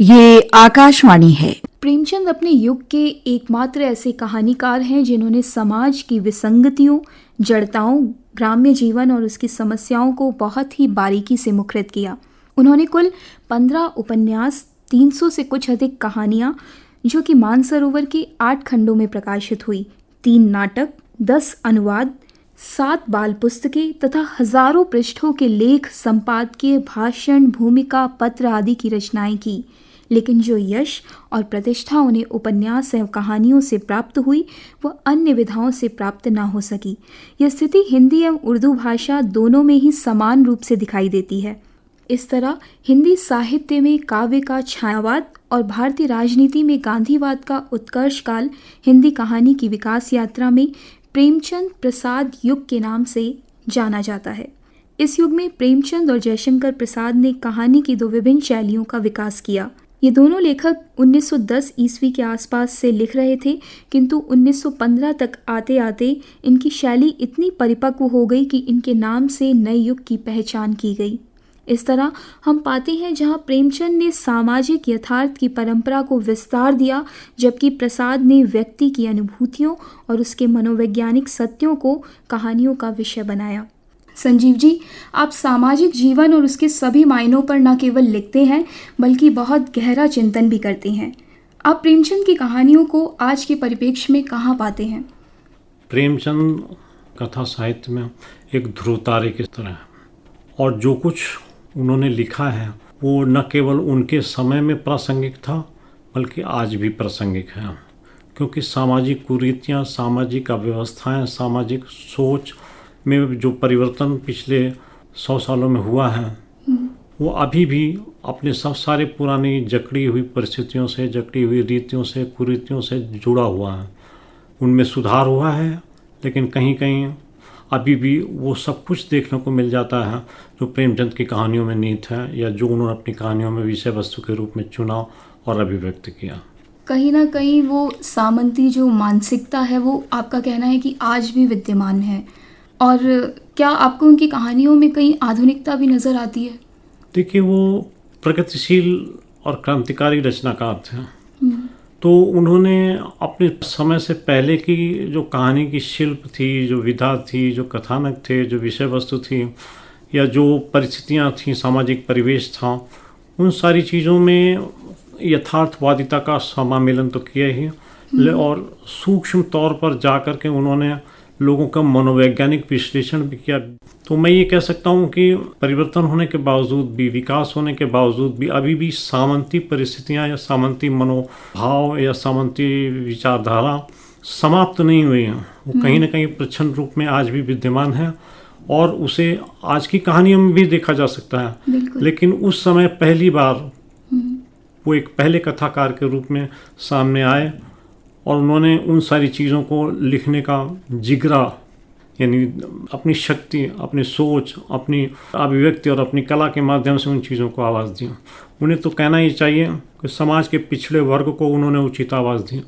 ये आकाशवाणी है। प्रेमचंद अपने युग के एकमात्र ऐसे कहानीकार हैं जिन्होंने समाज की विसंगतियों, जड़ताओं, ग्राम्य जीवन और उसकी समस्याओं को बहुत ही बारीकी से मुखरित किया। उन्होंने कुल 15 उपन्यास, 300 से कुछ अधिक कहानियाँ, जो कि मानसरोवर के 8 खंडों में प्रकाशित हुई, 3 नाटक, 10 अनुवाद, 7 बाल पुस्तकें तथा हजारों पृष्ठों के लेख, संपादकीय, भाषण, भूमिका, पत्र आदि की रचनाएं की। लेकिन जो यश और प्रतिष्ठा उन्हें उपन्यास एवं कहानियों से प्राप्त हुई, वह अन्य विधाओं से प्राप्त न हो सकी। यह स्थिति हिंदी एवं उर्दू भाषा दोनों में ही समान रूप से दिखाई देती है। इस तरह हिंदी साहित्य में काव्य का छायावाद और भारतीय राजनीति में गांधीवाद का उत्कर्ष काल हिंदी कहानी की विकास यात्रा में प्रेमचंद प्रसाद युग के नाम से जाना जाता है। इस युग में प्रेमचंद और जयशंकर प्रसाद ने कहानी की 2 विभिन्न शैलियों का विकास किया। ये दोनों लेखक 1910 ईस्वी के आसपास से लिख रहे थे, किंतु 1915 तक आते आते इनकी शैली इतनी परिपक्व हो गई कि इनके नाम से नए युग की पहचान की गई। इस तरह हम पाते हैं जहाँ प्रेमचंद ने सामाजिक यथार्थ की परंपरा को विस्तार दिया, जबकि प्रसाद ने व्यक्ति की अनुभूतियों और उसके मनोवैज्ञानिक सत्यों को कहानियों का विषय बनाया। संजीव जी, आप सामाजिक जीवन और उसके सभी मायनों पर न केवल लिखते हैं बल्कि बहुत गहरा चिंतन भी करते हैं। आप प्रेमचंद की कहानियों को आज के परिप्रेक्ष्य में कहाँ पाते हैं? प्रेमचंद कथा साहित्य में एक ध्रुव तारे की तरह है, और जो कुछ उन्होंने लिखा है वो न केवल उनके समय में प्रासंगिक था बल्कि आज भी प्रासंगिक है, क्योंकि सामाजिक कुरीतियाँ, सामाजिक अव्यवस्थाएँ, सामाजिक सोच में जो परिवर्तन पिछले 100 सालों में हुआ है वो अभी भी अपने सब सारे पुरानी जकड़ी हुई परिस्थितियों से, जकड़ी हुई रीतियों से, कुरीतियों से जुड़ा हुआ है। उनमें सुधार हुआ है, लेकिन कहीं कहीं अभी भी वो सब कुछ देखने को मिल जाता है जो प्रेमचंद की कहानियों में निहित है, या जो उन्होंने अपनी कहानियों में विषय वस्तु के रूप में चुना और अभिव्यक्त किया। कहीं ना कहीं वो सामंती जो मानसिकता है वो आपका कहना है कि आज भी विद्यमान है, और क्या आपको उनकी कहानियों में कहीं आधुनिकता भी नज़र आती है? देखिए, वो प्रगतिशील और क्रांतिकारी रचनाकार थे, तो उन्होंने अपने समय से पहले की जो कहानी की शिल्प थी, जो विधा थी, जो कथानक थे, जो विषय वस्तु थी, या जो परिस्थितियाँ थीं, सामाजिक परिवेश था, उन सारी चीज़ों में यथार्थवादिता का समामेलन तो किया ही, और सूक्ष्म तौर पर जा कर के उन्होंने लोगों का मनोवैज्ञानिक विश्लेषण भी किया। तो मैं ये कह सकता हूँ कि परिवर्तन होने के बावजूद भी, विकास होने के बावजूद भी अभी भी सामंती परिस्थितियाँ या सामंती मनोभाव या सामंती विचारधारा समाप्त नहीं हुई हैं। वो कहीं ना कहीं प्रच्छन्न रूप में आज भी विद्यमान है, और उसे आज की कहानियों में भी देखा जा सकता है। लेकिन उस समय पहली बार वो एक पहले कथाकार के रूप में सामने आए, और उन्होंने उन सारी चीज़ों को लिखने का जिगरा, यानी अपनी शक्ति, अपनी सोच, अपनी अभिव्यक्ति और अपनी कला के माध्यम से उन चीज़ों को आवाज़ दी। उन्हें तो कहना ही चाहिए कि समाज के पिछड़े वर्ग को उन्होंने उचित आवाज़ दी,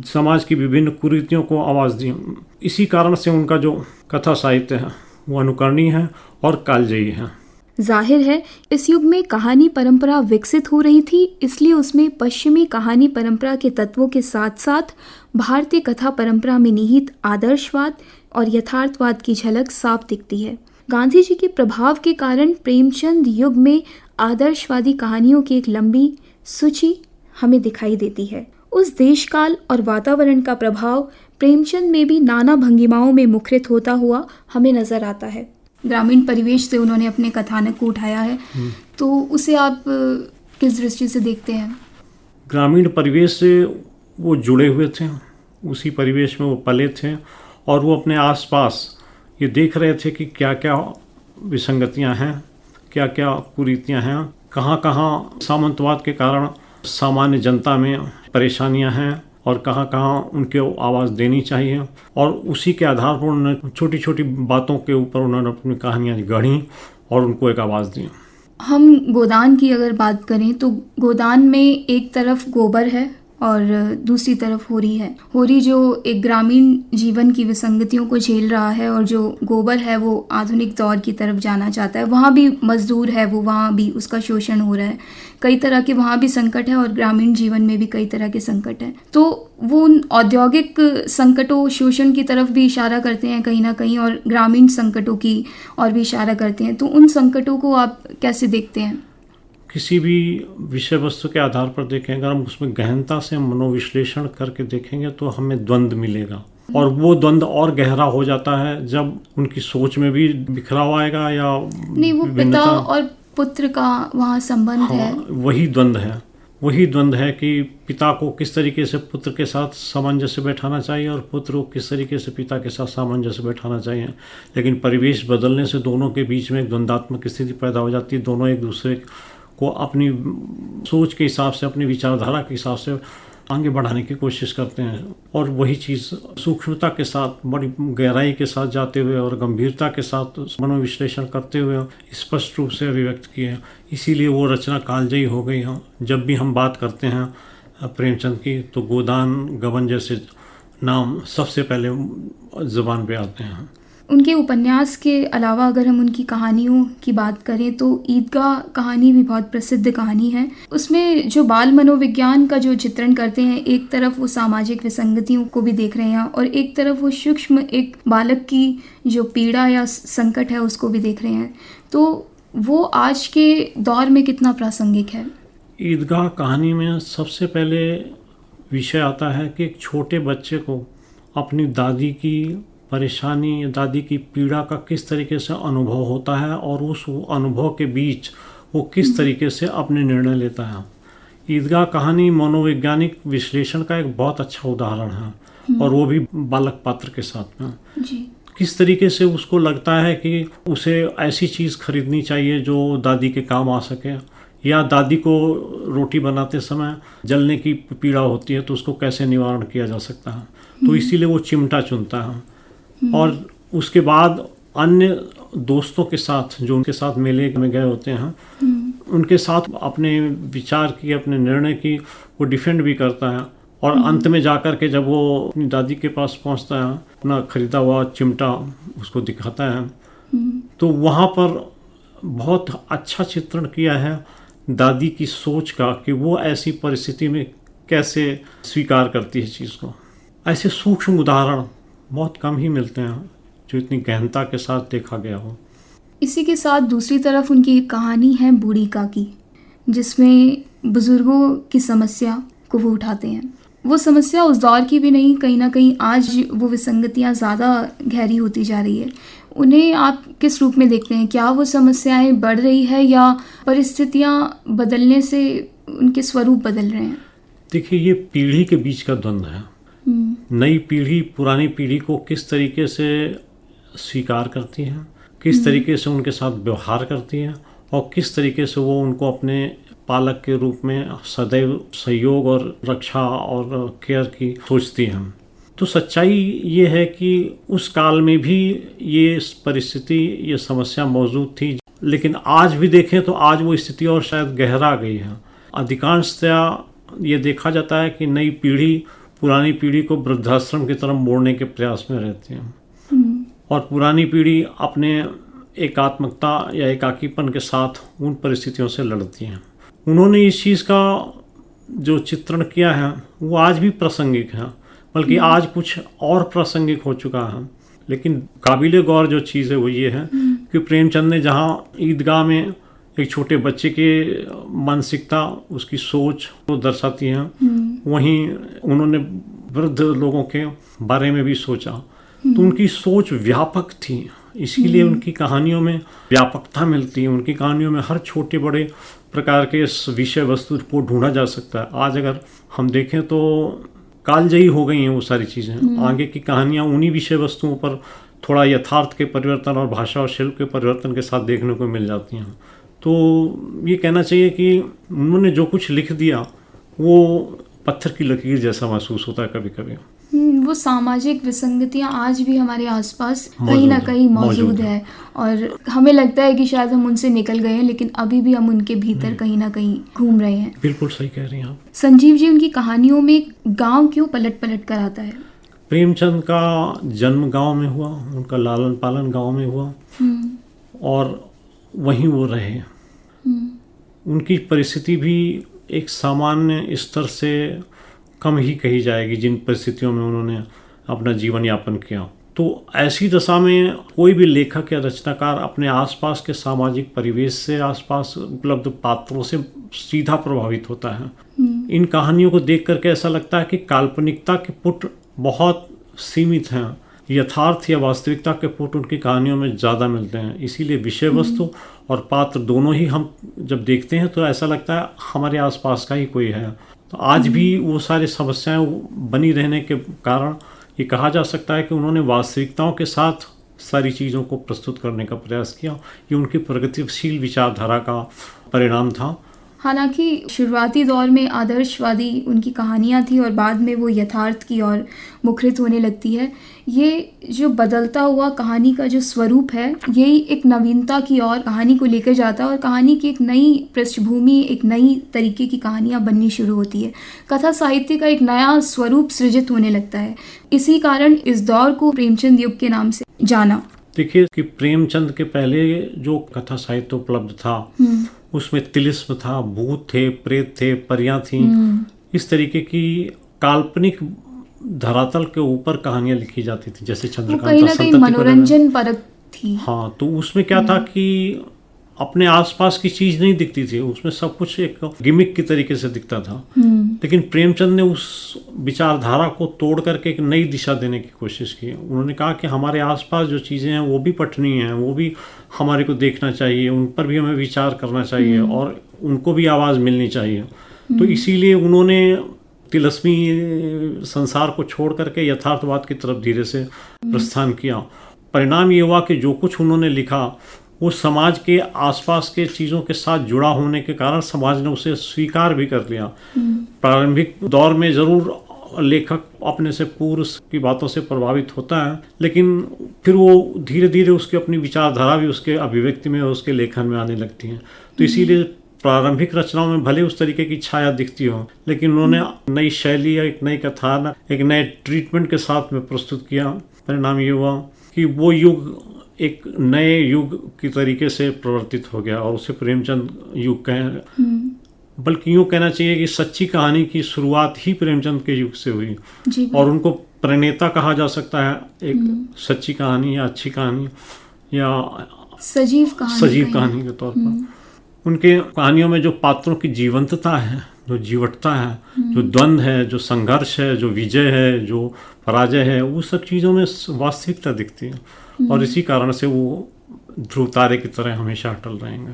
समाज की विभिन्न कुरीतियों को आवाज़ दी। इसी कारण से उनका जो कथा साहित्य है वो अनुकरणीय है और कालजयी है। जाहिर है इस युग में कहानी परंपरा विकसित हो रही थी, इसलिए उसमें पश्चिमी कहानी परंपरा के तत्वों के साथ साथ भारतीय कथा परंपरा में निहित आदर्शवाद और यथार्थवाद की झलक साफ दिखती है। गांधी जी के प्रभाव के कारण प्रेमचंद युग में आदर्शवादी कहानियों की एक लंबी सूची हमें दिखाई देती है। उस देशकाल और वातावरण का प्रभाव प्रेमचंद में भी नाना भंगिमाओं में मुखरित होता हुआ हमें नजर आता है। ग्रामीण परिवेश से उन्होंने अपने कथानक को उठाया है, तो उसे आप किस दृष्टि से देखते हैं? ग्रामीण परिवेश से वो जुड़े हुए थे, उसी परिवेश में वो पले थे, और वो अपने आसपास ये देख रहे थे कि क्या क्या विसंगतियां हैं, क्या क्या कुरीतियां हैं, कहाँ कहाँ सामंतवाद के कारण सामान्य जनता में परेशानियां हैं, और कहाँ कहाँ उनको आवाज़ देनी चाहिए। और उसी के आधार पर उन्होंने छोटी छोटी बातों के ऊपर उन्होंने अपनी कहानियाँ गढ़ी और उनको एक आवाज़ दी। हम गोदान की अगर बात करें तो गोदान में एक तरफ गोबर है और दूसरी तरफ होरी है। होरी जो एक ग्रामीण जीवन की विसंगतियों को झेल रहा है और जो गोबर है वो आधुनिक दौर की तरफ जाना चाहता है। वहाँ भी मजदूर है वो, वहाँ भी उसका शोषण हो रहा है, कई तरह के वहाँ भी संकट है और ग्रामीण जीवन में भी कई तरह के संकट हैं। तो वो उन औद्योगिक संकटों, शोषण की तरफ भी इशारा करते हैं कहीं ना कहीं, और ग्रामीण संकटों की और भी इशारा करते हैं। तो उन संकटों को आप कैसे देखते हैं? किसी भी विषय वस्तु के आधार पर देखें, अगर हम उसमें गहनता से मनोविश्लेषण करके देखेंगे तो हमें द्वंद्व मिलेगा, और वो द्वंद्व और गहरा हो जाता है जब उनकी सोच में भी बिखराव आएगा या नहीं, वो पिता और पुत्र का वहाँ संबंध है। वही द्वंद्व है, वही द्वंद्व है कि पिता को किस तरीके से पुत्र के साथ सामंजस्य बैठाना चाहिए और पुत्र को किस तरीके से पिता के साथ सामंजस्य बैठाना चाहिए। लेकिन परिवेश बदलने से दोनों के बीच में एक द्वंद्वात्मक स्थिति पैदा हो जाती है। दोनों एक दूसरे को अपनी सोच के हिसाब से, अपनी विचारधारा के हिसाब से आगे बढ़ाने की कोशिश करते हैं, और वही चीज़ सूक्ष्मता के साथ, बड़ी गहराई के साथ जाते हुए और गंभीरता के साथ मनोविश्लेषण करते हुए स्पष्ट रूप से अभिव्यक्त किए हैं। इसीलिए वो रचना कालजयी हो गई है। जब भी हम बात करते हैं प्रेमचंद की तो गोदान, गबन जैसे नाम सबसे पहले ज़ुबान पे आते हैं। उनके उपन्यास के अलावा अगर हम उनकी कहानियों की बात करें तो ईदगाह कहानी भी बहुत प्रसिद्ध कहानी है। उसमें जो बाल मनोविज्ञान का जो चित्रण करते हैं, एक तरफ वो सामाजिक विसंगतियों को भी देख रहे हैं और एक तरफ वो सूक्ष्म एक बालक की जो पीड़ा या संकट है उसको भी देख रहे हैं। तो वो आज के दौर में कितना प्रासंगिक है? ईदगाह कहानी में सबसे पहले विषय आता है कि एक छोटे बच्चे को अपनी दादी की परेशानी, दादी की पीड़ा का किस तरीके से अनुभव होता है और उस अनुभव के बीच वो किस तरीके से अपने निर्णय लेता है। ईदगाह कहानी मनोवैज्ञानिक विश्लेषण का एक बहुत अच्छा उदाहरण है, और वो भी बालक पात्र के साथ में जी। किस तरीके से उसको लगता है कि उसे ऐसी चीज़ खरीदनी चाहिए जो दादी के काम आ सके, या दादी को रोटी बनाते समय जलने की पीड़ा होती है तो उसको कैसे निवारण किया जा सकता है। तो इसीलिए वो चिमटा चुनता है, और उसके बाद अन्य दोस्तों के साथ जो उनके साथ मेले में गए होते हैं, उनके साथ अपने विचार की, अपने निर्णय की वो डिफेंड भी करता है, और अंत में जाकर के जब वो अपनी दादी के पास पहुंचता है, अपना खरीदा हुआ चिमटा उसको दिखाता है, तो वहाँ पर बहुत अच्छा चित्रण किया है दादी की सोच का कि वो ऐसी परिस्थिति में कैसे स्वीकार करती है चीज़ को। ऐसे सूक्ष्म उदाहरण बहुत कम ही मिलते हैं जो इतनी गहनता के साथ देखा गया हो। इसी के साथ दूसरी तरफ उनकी एक कहानी है बूढ़ी का की, जिसमें बुजुर्गों की समस्या को वो उठाते हैं। वो समस्या उस दौर की भी नहीं, कहीं ना कहीं आज वो विसंगतियाँ ज़्यादा गहरी होती जा रही है। उन्हें आप किस रूप में देखते हैं? क्या वो समस्याएं बढ़ रही है या परिस्थितियाँ बदलने से उनके स्वरूप बदल रहे हैं? देखिए, ये पीढ़ी के बीच का द्वंद्व है। नई पीढ़ी पुरानी पीढ़ी को किस तरीके से स्वीकार करती है, किस तरीके से उनके साथ व्यवहार करती है, और किस तरीके से वो उनको अपने पालक के रूप में सदैव सहयोग और रक्षा और केयर की सोचती है। तो सच्चाई ये है कि उस काल में भी ये परिस्थिति, ये समस्या मौजूद थी, लेकिन आज भी देखें तो आज वो स्थिति और शायद गहरा गई है। अधिकांशतया ये देखा जाता है कि नई पीढ़ी पुरानी पीढ़ी को वृद्धाश्रम की तरफ मोड़ने के प्रयास में रहती है, और पुरानी पीढ़ी अपने एकात्मकता या एकाकीपन के साथ उन परिस्थितियों से लड़ती है। उन्होंने इस चीज़ का जो चित्रण किया है वो आज भी प्रासंगिक है, बल्कि आज कुछ और प्रासंगिक हो चुका है। लेकिन काबिले गौर जो चीज़ है वो ये है कि प्रेमचंद ने जहाँ ईदगाह में एक छोटे बच्चे के मानसिकता, उसकी सोच को दर्शाती है, वहीं उन्होंने वृद्ध लोगों के बारे में भी सोचा। तो उनकी सोच व्यापक थी, इसीलिए उनकी कहानियों में व्यापकता मिलती है। उनकी कहानियों में हर छोटे बड़े प्रकार के विषय वस्तु को ढूंढा जा सकता है। आज अगर हम देखें तो कालजयी हो गई हैं वो सारी चीज़ें। आगे की कहानियाँ उन्हीं विषय वस्तुओं पर थोड़ा यथार्थ के परिवर्तन और भाषा और शिल्प के परिवर्तन के साथ देखने को मिल जाती हैं। तो ये कहना चाहिए कि उन्होंने जो कुछ लिख दिया वो पत्थर की लकीर जैसा महसूस होता है कभी कभी। वो सामाजिक विसंगतियां आज भी हमारे आसपास कहीं ना कहीं मौजूद है और हमें लगता है कि शायद हम उनसे निकल गए हैं, लेकिन अभी भी हम उनके भीतर कहीं ना कहीं घूम रहे हैं। बिल्कुल सही कह रही हैं आप। संजीव जी, उनकी कहानियों में गांव क्यों पलट पलट कर आता है? प्रेमचंद का जन्म गांव में हुआ, उनका लालन पालन गांव में हुआ और वहीं वो रहे। उनकी परिस्थिति भी एक सामान्य स्तर से कम ही कही जाएगी जिन परिस्थितियों में उन्होंने अपना जीवन यापन किया। तो ऐसी दशा में कोई भी लेखक या रचनाकार अपने आसपास के सामाजिक परिवेश से, आसपास उपलब्ध पात्रों से सीधा प्रभावित होता है। इन कहानियों को देख करके ऐसा लगता है कि काल्पनिकता के पुट बहुत सीमित हैं, यथार्थ या वास्तविकता के पुट उनकी कहानियों में ज़्यादा मिलते हैं। इसीलिए विषय वस्तु और पात्र दोनों ही हम जब देखते हैं तो ऐसा लगता है हमारे आसपास का ही कोई है। तो आज भी वो सारी समस्याएं बनी रहने के कारण ये कहा जा सकता है कि उन्होंने वास्तविकताओं के साथ सारी चीज़ों को प्रस्तुत करने का प्रयास किया। ये उनकी प्रगतिशील विचारधारा का परिणाम था। हालांकि शुरुआती दौर में आदर्शवादी उनकी कहानियां थी और बाद में वो यथार्थ की ओर मुखरित होने लगती है। ये जो बदलता हुआ कहानी का जो स्वरूप है, यही एक नवीनता की ओर कहानी को लेकर जाता है और कहानी की एक नई पृष्ठभूमि, एक नई तरीके की कहानियां बननी शुरू होती है। कथा साहित्य का एक नया स्वरूप सृजित होने लगता है। इसी कारण इस दौर को प्रेमचंद युग के नाम से जाना। देखिए कि प्रेमचंद के पहले जो कथा साहित्य उपलब्ध था उसमें तिलिस्म था, भूत थे, प्रेत थे, परियां थी। इस तरीके की काल्पनिक धरातल के ऊपर कहानियां लिखी जाती थी, जैसे चंद्रकांता कहीं ना कहीं मनोरंजन परक थी। हाँ, तो उसमें क्या था कि अपने आसपास की चीज नहीं दिखती थी, उसमें सब कुछ एक गिमिक की तरीके से दिखता था। लेकिन प्रेमचंद ने उस विचारधारा को तोड़ करके एक नई दिशा देने की कोशिश की। उन्होंने कहा कि हमारे आसपास जो चीजें हैं वो भी पठनीय हैं, वो भी हमारे को देखना चाहिए, उन पर भी हमें विचार करना चाहिए और उनको भी आवाज मिलनी चाहिए। तो इसीलिए उन्होंने तिलस्मी संसार को छोड़ करके यथार्थवाद की तरफ धीरे से प्रस्थान किया। परिणाम ये हुआ कि जो कुछ उन्होंने लिखा वो समाज के आसपास के चीज़ों के साथ जुड़ा होने के कारण समाज ने उसे स्वीकार भी कर लिया। प्रारंभिक दौर में ज़रूर लेखक अपने से पूर्व की बातों से प्रभावित होता है, लेकिन फिर वो धीरे धीरे उसकी अपनी विचारधारा भी उसके अभिव्यक्ति में और उसके लेखन में आने लगती है। तो इसीलिए प्रारंभिक रचनाओं में भले उस तरीके की छाया दिखती हो, लेकिन उन्होंने नई शैली या एक नई कथा, एक नए ट्रीटमेंट के साथ में प्रस्तुत किया। परिणाम ये हुआ कि वो युग एक नए युग की तरीके से प्रवर्तित हो गया और उसे प्रेमचंद युग कहें। बल्कि यूँ कहना चाहिए कि सच्ची कहानी की शुरुआत ही प्रेमचंद के युग से हुई और उनको प्रणेता कहा जा सकता है एक सच्ची कहानी या अच्छी कहानी या सजीव कहानी के तौर पर। उनके कहानियों में जो पात्रों की जीवंतता है, जो जीवटता है, जो द्वंद्व है, जो संघर्ष है, जो विजय है, जो पराजय है, वो सब चीज़ों में वास्तविकता दिखती है और इसी कारण से वो ध्रुव तारे की तरह हमेशा अटल रहेंगे।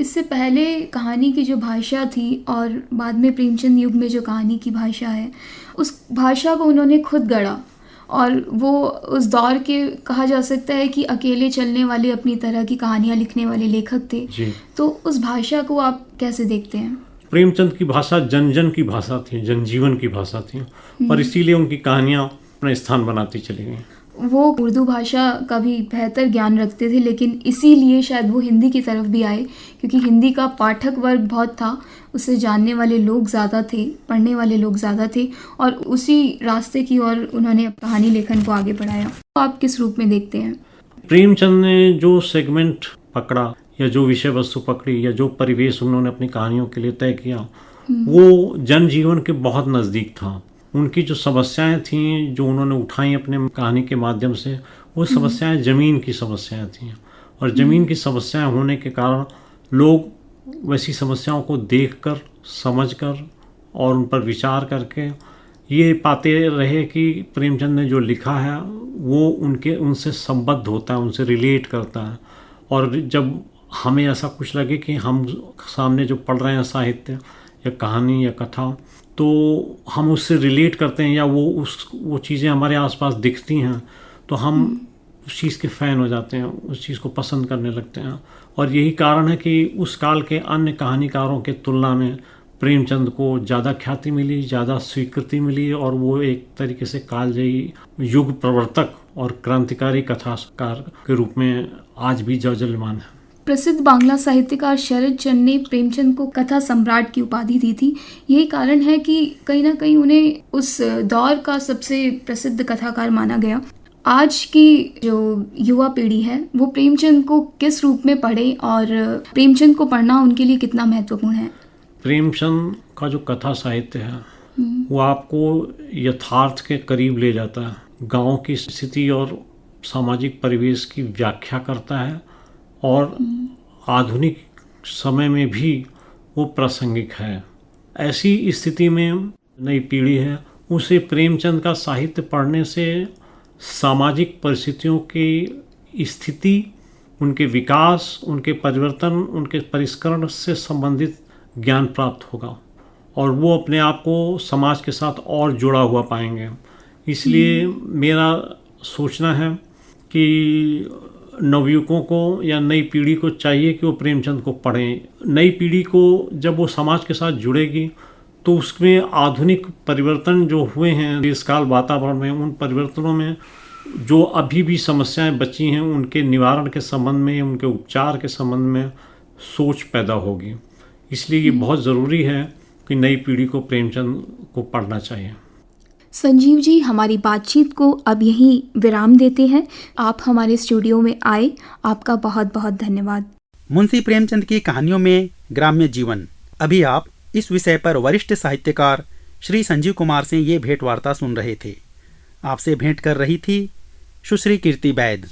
इससे पहले कहानी की जो भाषा थी और बाद में प्रेमचंद युग में जो कहानी की भाषा है, उस भाषा को उन्होंने खुद गढ़ा और वो उस दौर के कहा जा सकता है कि अकेले चलने वाले अपनी तरह की कहानियां लिखने वाले लेखक थे। तो उस भाषा को आप कैसे देखते हैं? प्रेमचंद की भाषा जन जन की भाषा थी, जनजीवन की भाषा थी और इसीलिए उनकी कहानियां अपना स्थान बनाती चली गई। वो उर्दू भाषा का भी बेहतर ज्ञान रखते थे, लेकिन इसीलिए शायद वो हिंदी की तरफ भी आए, क्योंकि हिंदी का पाठक वर्ग बहुत था, उसे जानने वाले लोग ज़्यादा थे, पढ़ने वाले लोग ज़्यादा थे और उसी रास्ते की ओर उन्होंने कहानी लेखन को आगे बढ़ाया। तो आप किस रूप में देखते हैं? प्रेमचंद ने जो सेगमेंट पकड़ा या जो विषय वस्तु पकड़ी या जो परिवेश उन्होंने अपनी कहानियों के लिए तय किया, वो जनजीवन के बहुत नज़दीक था। उनकी जो समस्याएं थीं जो उन्होंने उठाई अपने कहानी के माध्यम से, वो समस्याएं ज़मीन की समस्याएं थीं और ज़मीन की समस्याएं होने के कारण लोग वैसी समस्याओं को देखकर, समझकर और उन पर विचार करके ये पाते रहे कि प्रेमचंद ने जो लिखा है वो उनसे संबद्ध होता है, उनसे रिलेट करता है। और जब हमें ऐसा कुछ लगे कि हम सामने जो पढ़ रहे हैं साहित्य या कहानी या कथा, तो हम उससे रिलेट करते हैं या वो चीज़ें हमारे आसपास दिखती हैं तो हम उस चीज़ के फ़ैन हो जाते हैं, उस चीज़ को पसंद करने लगते हैं। और यही कारण है कि उस काल के अन्य कहानीकारों के तुलना में प्रेमचंद को ज़्यादा ख्याति मिली, ज़्यादा स्वीकृति मिली और वो एक तरीके से कालजयी युग प्रवर्तक और क्रांतिकारी कथाकार के रूप में आज भी जाजलमान है। प्रसिद्ध बांग्ला साहित्यकार शरद चंद्र ने प्रेमचंद को कथा सम्राट की उपाधि दी थी। यही कारण है कि कहीं ना कहीं उन्हें उस दौर का सबसे प्रसिद्ध कथाकार माना गया। आज की जो युवा पीढ़ी है वो प्रेमचंद को किस रूप में पढ़े और प्रेमचंद को पढ़ना उनके लिए कितना महत्वपूर्ण है? प्रेमचंद का जो कथा साहित्य है वो आपको यथार्थ के करीब ले जाता है, गांव की स्थिति और सामाजिक परिवेश की व्याख्या करता है और आधुनिक समय में भी वो प्रासंगिक है। ऐसी स्थिति में नई पीढ़ी है उसे प्रेमचंद का साहित्य पढ़ने से सामाजिक परिस्थितियों की स्थिति, उनके विकास, उनके परिवर्तन, उनके परिष्करण से संबंधित ज्ञान प्राप्त होगा और वो अपने आप को समाज के साथ और जुड़ा हुआ पाएंगे। इसलिए मेरा सोचना है कि नवयुवकों को या नई पीढ़ी को चाहिए कि वो प्रेमचंद को पढ़ें। नई पीढ़ी को जब वो समाज के साथ जुड़ेगी तो उसमें आधुनिक परिवर्तन जो हुए हैं देशकाल वातावरण में, उन परिवर्तनों में जो अभी भी समस्याएं बची हैं उनके निवारण के संबंध में, उनके उपचार के संबंध में सोच पैदा होगी। इसलिए ये बहुत ज़रूरी है कि नई पीढ़ी को प्रेमचंद को पढ़ना चाहिए। संजीव जी, हमारी बातचीत को अब यहीं विराम देते हैं। आप हमारे स्टूडियो में आए, आपका बहुत बहुत धन्यवाद। मुंशी प्रेमचंद की कहानियों में ग्राम्य जीवन, अभी आप इस विषय पर वरिष्ठ साहित्यकार श्री संजीव कुमार से ये भेंट वार्ता सुन रहे थे। आपसे भेंट कर रही थी सुश्री कीर्ति वैद।